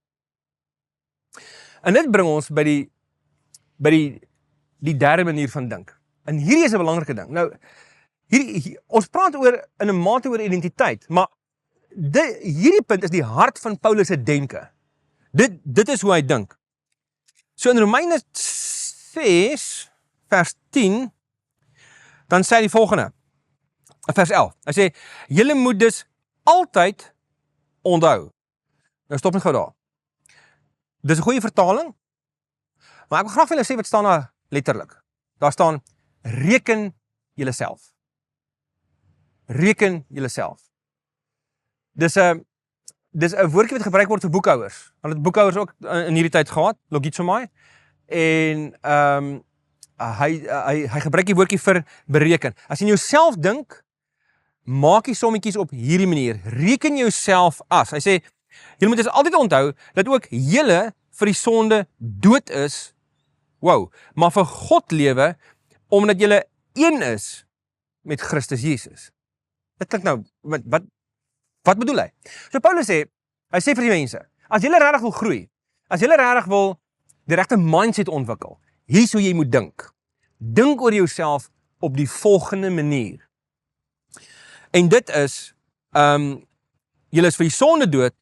En dit bring ons by die derde manier van dink. En hierdie is 'n belangrike ding. Nou, ons praat in 'n mate oor identiteit, maar hierdie punt is die hart van Paulus se denke. Dit is hoe hy dink. So in Romeine 6 vers 10 dan sê hy die volgende: Vers 11. Hy sê, julle moet dus altyd onthou. Nou stop net gou daar. Dis 'n goeie vertaling, maar ek wil graag vir julle sê wat staan daar letterlik. Daar staan, reken julleself. Reken julleself. Dis 'n woordjie wat gebruik word vir boekhouers. Hulle het boekhouers ook in hierdie tyd gehad, logitsomai. En hy gebruik die woordjie vir bereken. As jy jouself dink, maak jy sommetjies op hierdie manier. Reken jouself as. Hy sê, julle moet dus altyd onthou dat ook julle vir die sonde dood is. Wow, maar vir God lewe omdat julle een is met Christus Jesus. Dit klink nou, wat bedoel hy? So Paulus sê, hy sê vir die mense, as julle regtig wil groei, as julle regtig wil die regte mindset ontwikkel, hier is hoe jy moet dink. Dink oor jouself op die volgende manier. En dit is, julle is vir die sonde dood,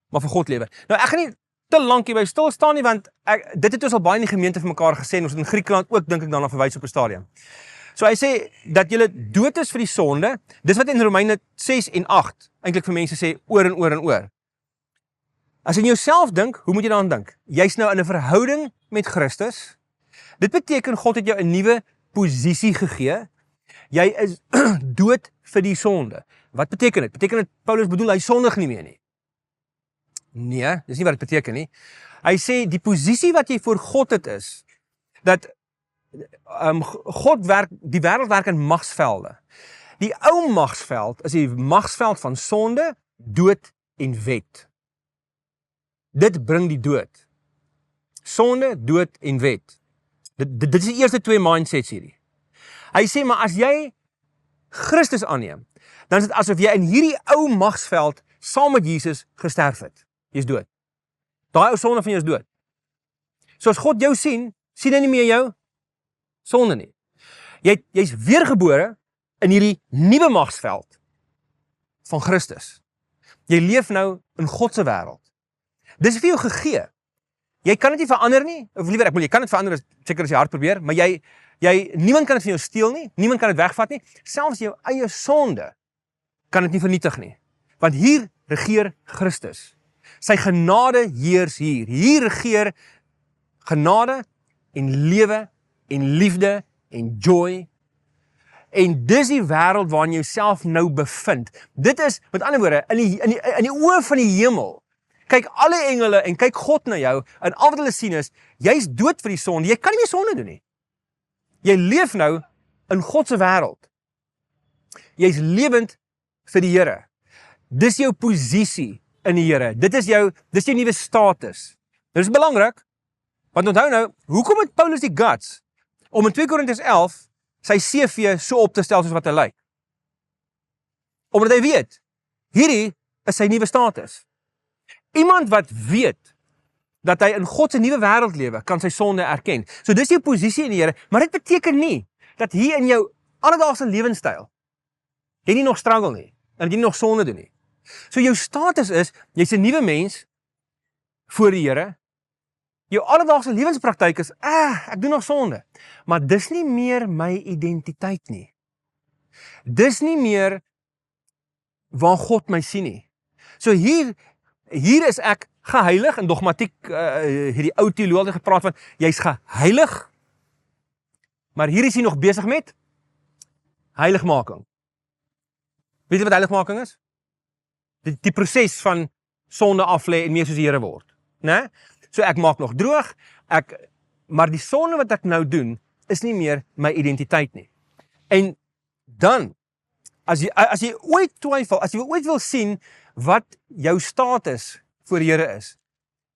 maar vir God lewe. Nou ek gaan nie te lank hierby stil staan nie, want dit het ons al baie in die gemeente vir mekaar gesê, en ons het in Griekenland ook, dink ek, daarna verwys op 'n stadium. So hy sê, dat julle dood is vir die sonde, dis wat in Romeine 6 en 8, eintlik vir mense sê, oor en oor en oor. As jy in jouself dink, hoe moet jy daaraan dink? Jy's nou in 'n verhouding met Christus. Dit beteken, God het jou 'n nuwe posisie gegee. Jy is dood vir die sonde. Wat beteken dit? Beteken dit, Paulus bedoel, hy sondig nie meer nie? Nee, dis nie wat dit beteken nie. Hy sê, die posisie wat jy voor God het is, dat God werk, die wêreld werk in magsvelde. Die ou magsveld is die magsveld van sonde, dood en wet. Dit bring die dood. Sonde, dood en wet. Dit is die eerste twee mindsets hierdie. Hy sê, maar as jy Christus aanneem, dan is dit asof jy in hierdie ou magsveld saam met Jesus gesterf het. Jy is dood. Daai ou sonde van jou is dood. So as God jou sien hy nie meer jou sonde nie. Jy's weergebore in hierdie nuwe magsveld van Christus. Jy leef nou in God se wêreld. Dis vir jou gegee. Jy kan dit nie verander nie, of liewer jy kan dit verander, seker as jy hard probeer, maar niemand kan dit van jou steel nie, niemand kan dit wegvat nie, selfs jou eie sonde kan dit nie vernietig nie. Want hier regeer Christus. Sy genade heers hier. Hier regeer genade en lewe en liefde en joy. En dis die wêreld waarin jy jouself nou bevind. Dit is, met ander woorde, in die oë van die hemel, kyk alle engele en kyk God na jou, en al wat hulle sien is, jy's dood vir die sonde, jy kan nie meer sonde doen nie. Jy leef nou in God se wêreld. Jy's lewend vir die Here. Dis jou posisie in die Here. Dis jou nuwe status. Dit is belangrik, want onthou nou, hoekom het Paulus die guts om in 2 Korintiërs 11 sy CV so op te stel soos wat hy lyk? Omdat hy weet, hierdie is sy nuwe status. Iemand wat weet dat hy in God se nuwe wêreld lewe, kan sy sonde erken. So dis jou posisie in die Here, maar dit beteken nie dat hier in jou alledaagse lewenstyl jy nie nog struggle nie, en jy nie nog sonde doen nie. So jou status is, jy's 'n nuwe mens voor die Here. Jou alledaagse lewenspraktyk is, ek doen nog sonde. Maar dis nie meer my identiteit nie. Dis nie meer waar God my sien nie. So hier is ek geheilig, in dogmatiek, hierdie ou teoloog het gepraat van, jy's geheilig, maar hier is hy nog besig met heiligmaking. Weet jy wat heiligmaking is? Die proses van sonde aflê en meer soos die Here word. Né? So ek maak nog droog, maar die sonde wat ek nou doen, is nie meer my identiteit nie. En dan, as jy ooit twyfel, as jy ooit wil sien wat jou status voor die Here is,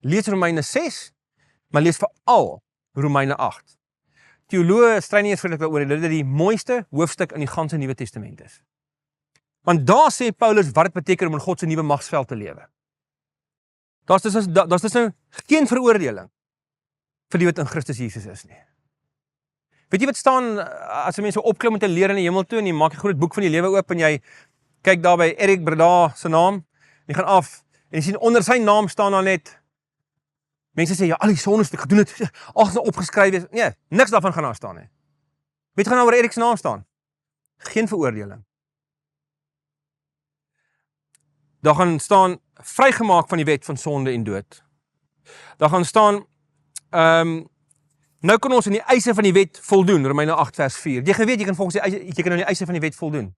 lees Romeine 6, maar lees veral Romeine 8. Teoloë strei nie eens vreeslik daaroor, dat dit die mooiste hoofstuk in die ganse Nuwe Testament is. Want daar sê Paulus wat dit beteken om in God se nuwe magsveld te lewe. Daar's dus nou geen veroordeling vir die wat in Christus Jesus is nie. Weet jy wat staan, as jy mense opklim met 'n leer in die hemel toe, en jy maak 'n groot boek van die lewe oop, en jy kyk daar by Eric Breda se naam, en jy gaan af, en jy sien onder sy naam staan daar net, mense sê, ja, al die sondes wat ek gedoen het, ag, nou opgeskryf is, nee, niks daarvan gaan daar staan nie. Weet jy gaan nou oor Eric se naam staan? Geen veroordeling. Daar gaan staan, vrygemaak van die wet van sonde en dood. Daar gaan staan, nou kan ons in die eise van die wet voldoen, Romeine 8 vers 4. Jy geweet, jy kan volgens jy kan in die eise van die wet voldoen.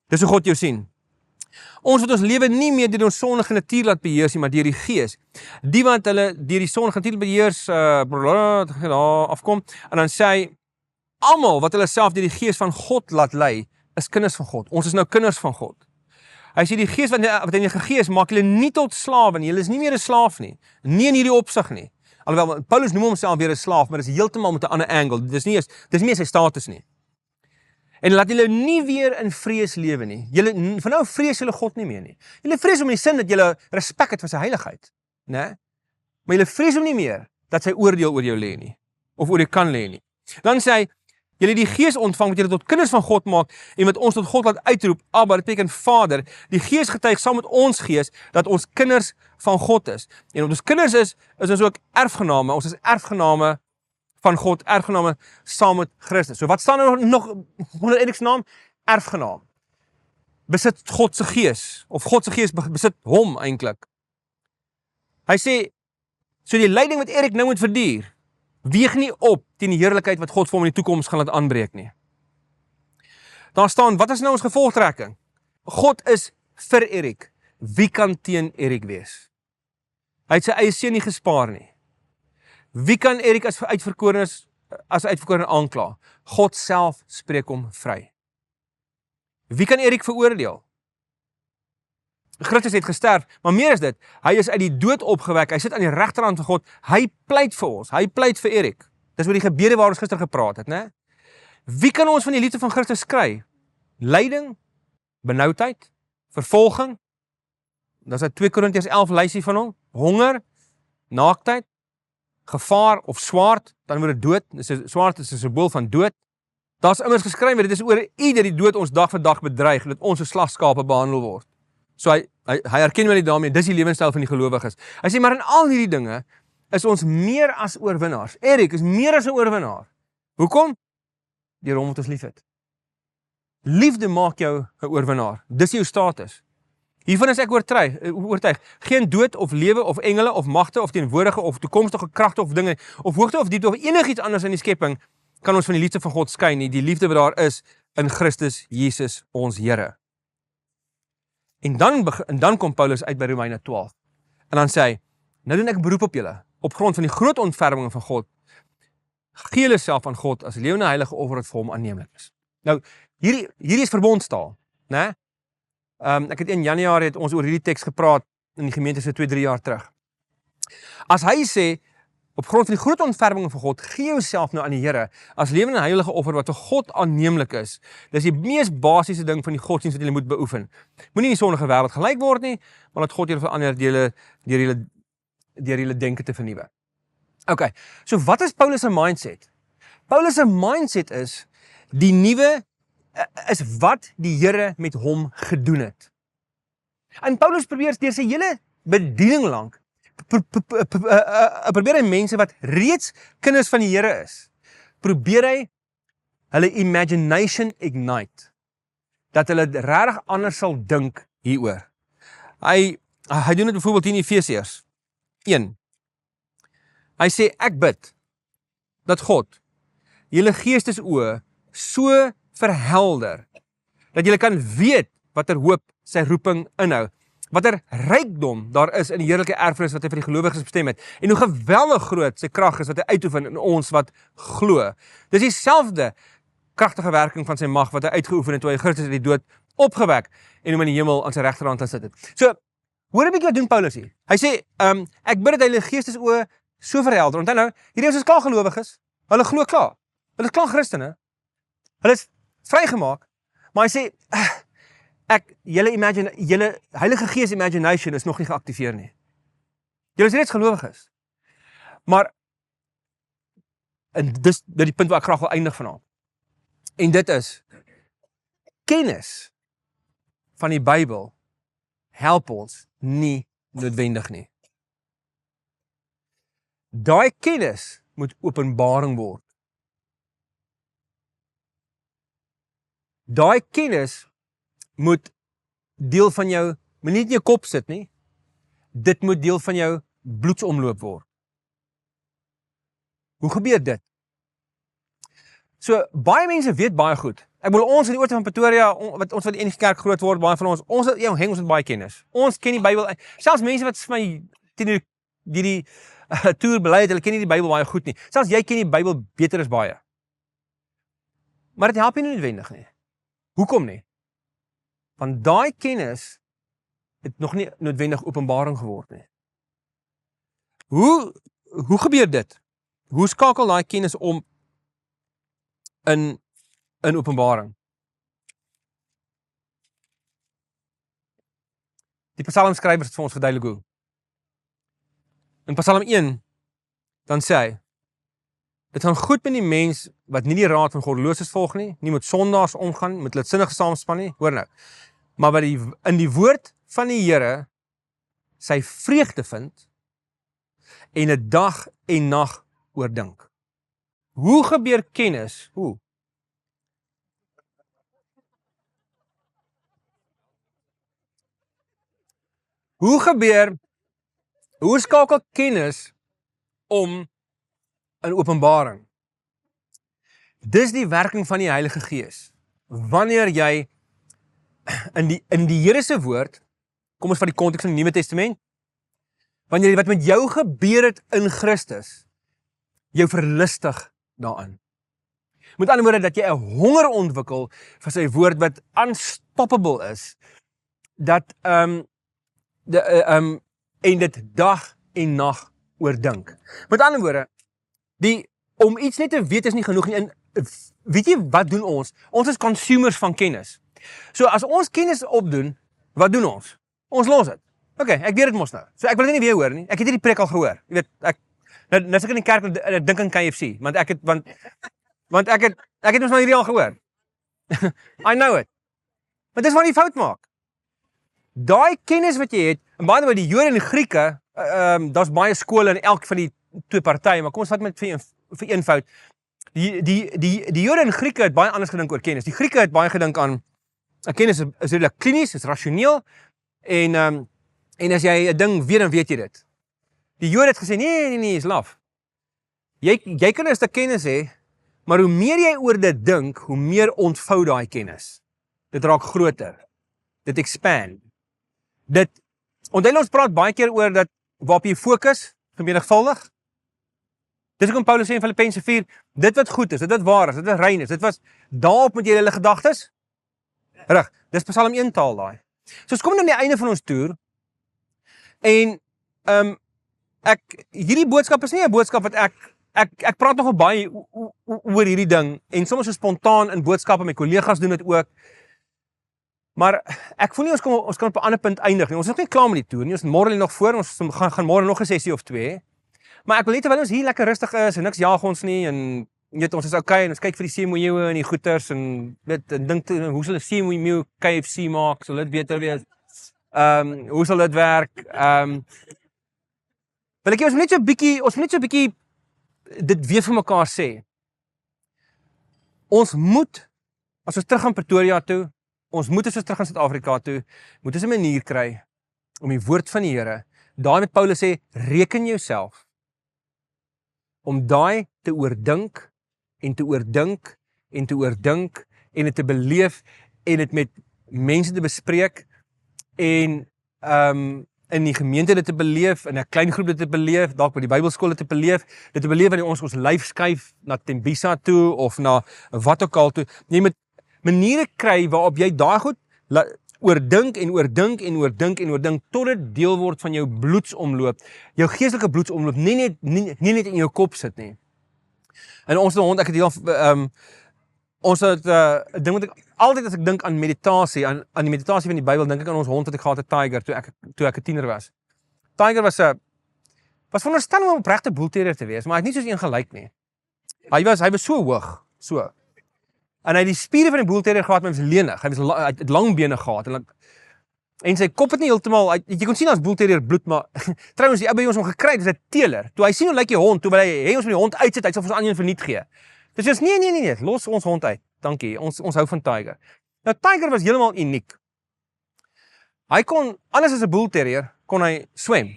Dis hoe God jou sien. Ons wat ons lewe nie meer deur ons sondige natuur laat beheers nie, maar deur die Gees. Die wat hulle deur die sondige natuur beheers, afkom, en dan sê hy, almal wat hulle self deur die Gees van God laat lei, is kinders van God. Ons is nou kinders van God. Hy sê die Gees wat in julle gegee is, maak julle nie tot slawe nie. Julle is nie meer 'n slaaf nie. Nie in hierdie opsig nie. Alhoewel Paulus noem homself weer 'n slaaf, maar dit is heeltemal met 'n ander angle. Dis nie eens sy status nie. En laat julle nie weer in vrees lewe nie. Julle van nou vrees julle God nie meer nie. Julle vrees hom in die sin dat julle respek het vir sy heiligheid, né? Maar julle vrees hom nie meer dat sy oordeel oor jou lê nie, of oor jou kan lê nie. Dan sê hy, julle die Gees ontvang wat julle tot kinders van God maak en wat ons tot God laat uitroep, Abba, dit beteken Vader. Die Gees getuig saam met ons gees dat ons kinders van God is. En omdat ons kinders is ons ook erfgename. Ons is erfgename van God, erfgename saam met Christus. So wat staan er nog onder Erik se naam? Erfgenaam. Besit God se gees, of God se gees besit hom eintlik. Hy sê, so die lyding wat Erik nou moet verduur, weeg nie op teen die heerlikheid wat God vir hom in die toekoms gaan laat aanbreek nie. Daar staan, wat is nou ons gevolgtrekking? God is vir Erik. Wie kan teen Erik wees? Hy het sy eie seun nie gespaar nie. Wie kan Erik as uitverkorene aankla? God self spreek hom vry. Wie kan Erik veroordeel? Christus het gesterf, maar meer is dit, hy is uit die dood opgewek, hy sit aan die regterhand van God, hy pleit vir ons, hy pleit vir Erik. Dis oor die gebede waar ons gister gepraat het, né? Wie kan ons van die liefde van Christus skry? Lyding, benoudheid, vervolging, dis 'n 2 Korintiërs 11 lysie van hom, honger, naaktheid, gevaar of swaard, dan word dit dood, swaard is 'n simbool van dood. Daar's immers geskrywe, dit is oor u dat die dood ons dag vir dag bedreig, dat ons as slagskape behandel word. So hy herken wel nie daarmee, dis die lewenstyl van die gelowiges. Hy sê, maar in al hierdie dinge is ons meer as oorwinnaars. Erik is meer as 'n oorwinnaar. Hoekom? Deur hom wat ons liefhet. Liefde maak jou 'n oorwinnaar. Dis jou status. Hiervan is ek oortuig. Geen dood of lewe of engele of magte of teenwoordige of toekomstige kragte of dinge of hoogte of diepte of enigiets anders in die skepping kan ons van die liefde van God skei nie. Die liefde wat daar is in Christus Jesus ons Here. En dan kom Paulus uit by Romeine 12. En dan sê hy, nou doen ek beroep op julle, op grond van die groot ontferming van God, gee julle self aan God as lewende heilige offer wat vir hom aanneemlik is. Nou, hierdie is verbondstaal, né? Ek het in Januarie het ons oor hierdie teks gepraat in die gemeente so 2-3 jaar terug. As hy sê, op grond van die groot ontferming van God, gee jouself nou aan die Here as lewende heilige offer wat vir God aanneemlik is. Dis die mees basiese ding van die godsdienst wat jy moet beoefen. Moenie in die sondige wêreld gelyk word nie, maar laat God julle verander deur julle denke te vernuwe. Okay, so wat is Paulus se mindset? Paulus se mindset is die nuwe is wat die Here met hom gedoen het. En Paulus probeer deur sy hele bediening lank probeer hy mense wat reeds kinders van die Here is, probeer hy hulle imagination ignite, dat hulle regtig anders sal dink hieroor. Hy doen dit byvoorbeeld in Efesiërs 1. Hy sê, ek bid, dat God julle geestesoë so verhelder, dat julle kan weet watter hoop sy roeping inhou, watter rykdom daar is in die heerlike erfenis wat hy vir die gelowiges bestem het, en hoe geweldig groot sy krag is wat hy uitoefen in ons wat glo. Dis dieselfde kragtige werking van sy mag wat hy uitgeoefen het toe hy Christus uit die dood opgewek en hom in die hemel aan sy regterhand gesit het. So, hoor 'n bietjie wat doen Paulus hier. Hy sê, ek bid dat hy hulle geestesoë so verhelder. Onthou nou, hierdie is klaar gelowiges. Hulle glo klaar. Hulle is klaar Christene. Hulle is vrygemaak. Maar hy sê, julle Heilige Gees imagination is nog nie geaktiveer nie. Julle is reeds gelowiges. Maar, en dis die punt waar ek graag wil eindig vanaand. En dit is, kennis van die Bybel help ons nie noodwendig nie. Daai kennis moet openbaring word. Daai kennis moet deel van jou, moet nie in jou kop sit nie, dit moet deel van jou bloedsomloop word. Hoe gebeur dit? So, baie mense weet baie goed. Ek bedoel, ons in die oorte van Pretoria, ons wat die enige kerk groot word, baie van ons heng ons met baie kennis. Ons ken die Bybel, selfs mense wat vir my teen die toer bely het, hulle ken nie die Bybel baie goed nie. Selfs jy ken die Bybel beter as baie. Maar dit help nie noodwendig nie. Hoekom nie? Want daai kennis het nog nie noodwendig openbaring geword nie. Hoe gebeur dit? Hoe skakel daai kennis om in openbaring? Die psalmskrywers het vir ons verduidelik hoe. In Psalm 1, dan sê hy, dit gaan goed met die mens wat nie die raad van goddeloses volg nie met sondaars omgaan, met lidsinnige saamspan nie, hoor nou, maar wat in die woord van die Here sy vreugde vind en 'n dag en nag oordink. Hoe gebeur kennis? Hoe skakel kennis om in openbaring? Dis die werking van die Heilige Gees. Wanneer jy in die Here se woord, kom ons vat die konteks van die Nuwe Testament, wanneer wat met jou gebeur het in Christus, jou verlustig daarin. Met ander woorde, dat jy 'n honger ontwikkel vir sy woord wat unstoppable is, dat en dit dag en nag oordink. Met ander woorde, om iets net te weet is nie genoeg nie. En weet jy wat doen ons? Ons is consumers van kennis. So as ons kennis opdoen, wat doen ons? Ons los dit. Okay, ek weet dit mos nou. So ek wil dit nie weer hoor nie. Ek het hierdie preek al gehoor. Jy weet, nou as ek in die kerk en ek dink aan KFC, want ek het mos nou hierdie al gehoor. I know it. Maar dis wat die fout maak. Daai kennis wat jy het, en by the way, die Jode en die Grieke, daar's baie skole in elk van die twee partye, maar kom ons vat met vir eenvoud. Die Jode en Grieke het baie anders gedink oor kennis. Die Grieke het baie gedink aan kennis is redelik klinies, is rasioneel, en as jy 'n ding weet, dan weet jy dit. Die Jode het gesê, nee, is laf. Jy kan 'n stuk kennis hê, maar hoe meer jy oor dit dink, hoe meer ontvou daai kennis. Dit raak groter. Dit expand. Onthou ons praat baie keer oor dat waarop jy fokus, vermenigvuldig. Dis hoekom Paulus sê in Filippense 4, dit wat goed is, dit wat waar is, dit wat rein is, daarop moet jy hulle gedagtes rig. Dis Psalm 1 taal daai. So ons kom nou aan die einde van ons toer, en hierdie boodskap is nie 'n boodskap wat ek praat nogal baie oor hierdie ding, en soms so spontaan in boodskappe, my kollegas doen dit ook, maar ek voel nie ons kan op 'n ander punt eindig nie. Ons is nog nie klaar met die toer nie. Ons môre lê nog voor. Ons gaan môre nog 'n sessie of 2. Maar ek wil net terwyl ons hier lekker rustig is en niks jaag ons nie en weet ons is okay en ons kyk vir die seemoeue en die goeters en weet en dink hoe sal 'n seemoe KFC maak? Sal dit beter wees? Hoe sal dit werk? Wil ek ons net so 'n bietjie dit weer vir mekaar sê. Ons moet as ons terug gaan Pretoria toe, ons moet as ons terug gaan Suid-Afrika toe, moet ons 'n manier kry om die woord van die Here, daai met Paulus sê, reken jouself, om daai te oordink en te oordink en te oordink en dit te beleef en dit met mense te bespreek en in die gemeente dit te beleef, in 'n klein groep dit te beleef, dalk by die Bybelskool dit te beleef wanneer ons lyf skuif na Tembisa toe of na wat ook al toe. Jy moet maniere kry waarop jy daai goed oordink en oordink en oordink en oordink tot dit deel word van jou bloedsomloop, jou geestelike bloedsomloop, nie net in jou kop sit nie. En ons het 'n hond, ek het heel ons het 'n ding wat ek altyd as ek dink aan meditasie, aan die meditasie van die Bybel, dink ek aan ons hond wat ek gehad het, Tiger, toe ek 'n tiener was. Tiger was veronderstel om 'n opregte boelterrier te wees, maar hy het nie soos een gelyk nie. Hy was so hoog, so. En hy het die spiere van die boelterrier gehad, maar hy was lenig. Hy het lang bene gehad en sy kop het nie heeltemal, jy kon sien as boelterrier bloed, maar trouwens die ou by ons hom gekry het, is 'n teeler. Toe hy sien hoe lyk die hond, toe wil hy ons met die hond uitsit, hy sal vir ons aan een verniet gee. Dis soos nee, los ons hond uit. Dankie. Ons hou van Tiger. Nou Tiger was heeltemal uniek. Hy kon, anders as 'n bull terrier, kon hy swem.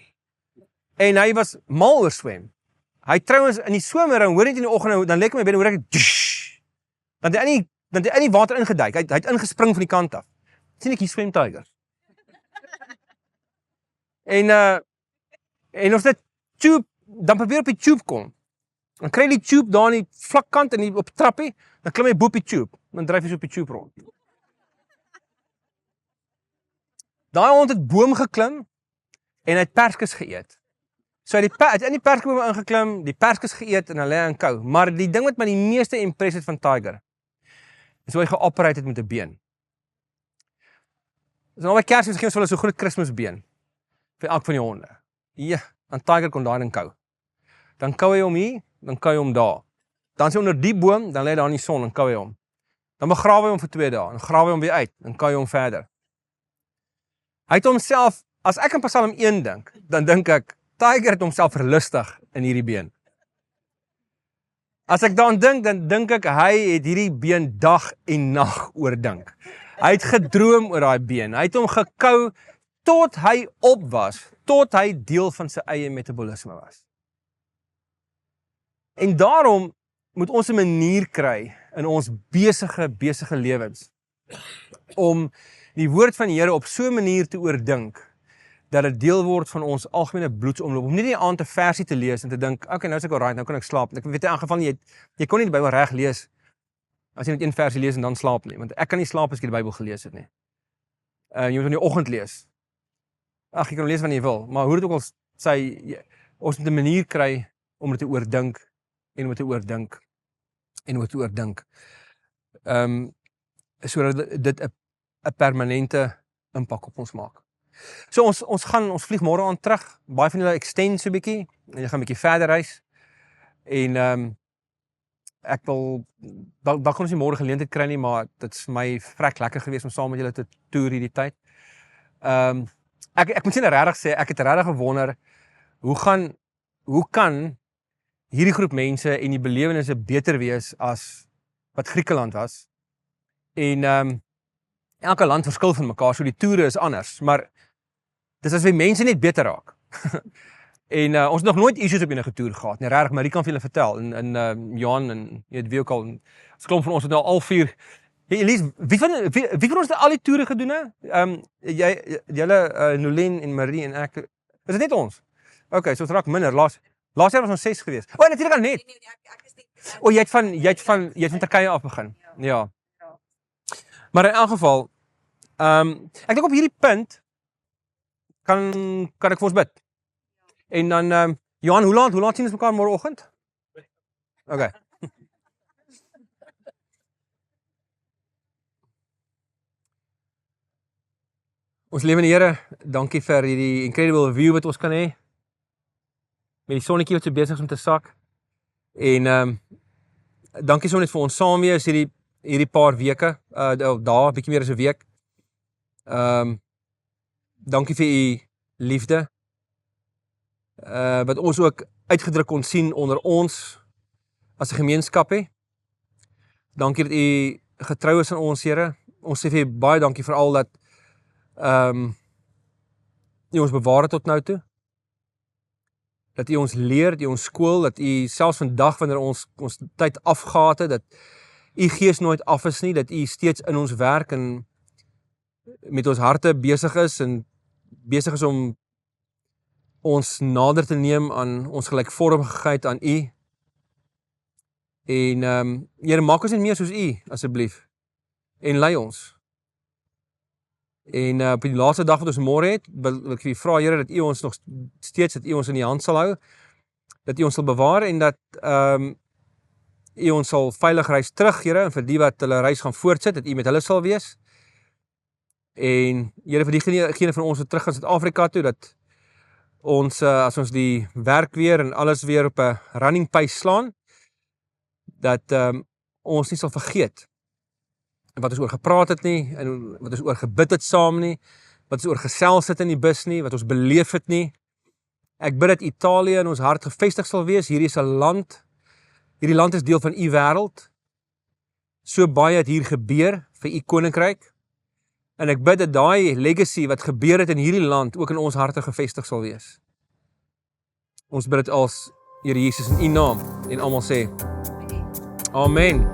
En hy was mal oor swem. Hy trouwens in die somer, dan hoor net in die oggend, dan lê ek my bed, hoor ek dan het hy in die water ingeduik. Hy het ingespring van die kant af. Sien ek hier swem Tiger. En ons dit tube, dan probeer op die tube kom. Dan kry die tube daar in die vlakkant en op die trappie, dan klim hy bo op die tube. Dan dryf hy so op die tube rond. Daai hond het boom geklim en hy het perskes geëet. So hy het in die perskebome ingeklim, die perskes geëet en dan lê hy in kou. Maar die ding wat my die meeste impress het van Tiger, is hoe hy geoperate het met 'n been. So nou by Kersfees gee ons hulle so groot Kersbeen vir elk van die honde. Ja, en Tiger kon daar in kou. Dan kou hy hom hier, dan kou hy hom daar. Dan is hy onder die boom, dan lê hy daar in die son en kou hy hom. Dan begrawe hy hom vir 2 dae, dan grawe hy hom weer uit, dan kou hy hom verder. Hy het homself, as ek aan Psalm 1 dink, dan dink ek, Tiger het homself verlustig in hierdie been. As ek daaraan dink, dan dink ek, hy het hierdie been dag en nag oordink. Hy het gedroom oor daai been, hy het hom gekou, tot hy op was, tot hy deel van sy eie metabolisme was. En daarom moet ons 'n manier kry in ons besige lewens, om die woord van die Here op so 'n manier te oordink, dat dit deel word van ons algemene bloedsomloop, om nie die aand 'n versie te lees en te dink, okay, nou is ek alright, nou kan ek slaap. Ek weet in elk geval nie, jy kon nie die Bybel reg lees, as jy net een versie lees en dan slaap nie, want ek kan nie slaap as ek die Bybel gelees het nie. Jy moet in die oggend lees. Ag, jy kan lees wanneer jy wil, maar hoe dit ook al sê, ons moet 'n manier kry om dit te oordink, en om dit te oordink, en om dit te oordink. Sodat dit 'n permanente impak op ons maak. So ons vlieg môre aan terug, baie van julle extend so 'n bietjie, en jy gaan 'n bietjie verder reis, en ek wil, dalk kan ons nie môre geleentheid kry nie, maar dit is vir my vrek lekker gewees om saam met julle te toer hierdie tyd. Ek moet regtig sê, ek het regtig gewonder, hoe kan hierdie groep mense en die belewennisse beter wees as wat Griekeland was, en elke land verskil van mekaar, so die toere is anders, maar dis as mense net beter raak. En ons het nog nooit issues op enige toer gehad nie, regtig, maar die kan vir julle vertel, en Johan, en jy weet wie ook al, ons klomp van ons het nou al 4, Elise, wie van ons het al die toere gedoen, hè? Julle, Nolien en Marie en ek, is dit net ons? Okay, so het raak minder, laas jaar was ons 6 gewees. O, natuurlik al net. O, jy het van Turkye af begin. Ja. Maar in elk geval, ek dink op hierdie punt, kan ek vir ons bid. En dan, Johan, hoe laat sien ons mekaar môreoggend? Okay. Ons lewende Here, dankie vir hierdie incredible view wat ons kan hê. Met die sonnetjie wat so besig is om te sak. En dankie so net vir ons saam wees hierdie paar weke, dae, bietjie meer as 'n week. Dankie vir u liefde. Wat ons ook uitgedruk kon sien onder ons as 'n gemeenskap hè. Dankie dat u getrou is aan ons, Here. Ons sê vir u baie dankie vir al dat u ons bewaar het tot nou toe. Dat u ons leer, dat u ons skool, dat u selfs vandag wanneer ons tyd afgehaat het, dat u gees nooit af is nie, dat u steeds in ons werk en met ons harte besig is en besig is om ons nader te neem aan ons gelykvormigheid aan u. En Here, maak ons net meer soos u asseblief en lei ons. En op die laaste dag wat ons môre het, wil ek vir vra Here dat u ons nog steeds, dat u ons in die hand sal hou, dat u ons sal bewaar en dat u ons sal veilig reis terug, Here, en vir die wat hulle reis gaan voortsit, dat u met hulle sal wees. En Here, vir diegene van ons wat terug gaan Suid-Afrika toe, dat ons, as ons die werk weer en alles weer op 'n running pace slaan, dat ons nie sal vergeet wat ons oor gepraat het nie, en wat ons oor gebid het saam nie, wat ons oor gesels het in die bus nie, wat ons beleef het nie. Ek bid dat Italië in ons hart gevestig sal wees. Hierdie is 'n land, hierdie land is deel van u wêreld. So baie het hier gebeur vir u koninkryk. En ek bid dat daai legacy wat gebeur het in hierdie land ook in ons harte gevestig sal wees. Ons bid dit als Here Jesus in U naam en almal sê Amen.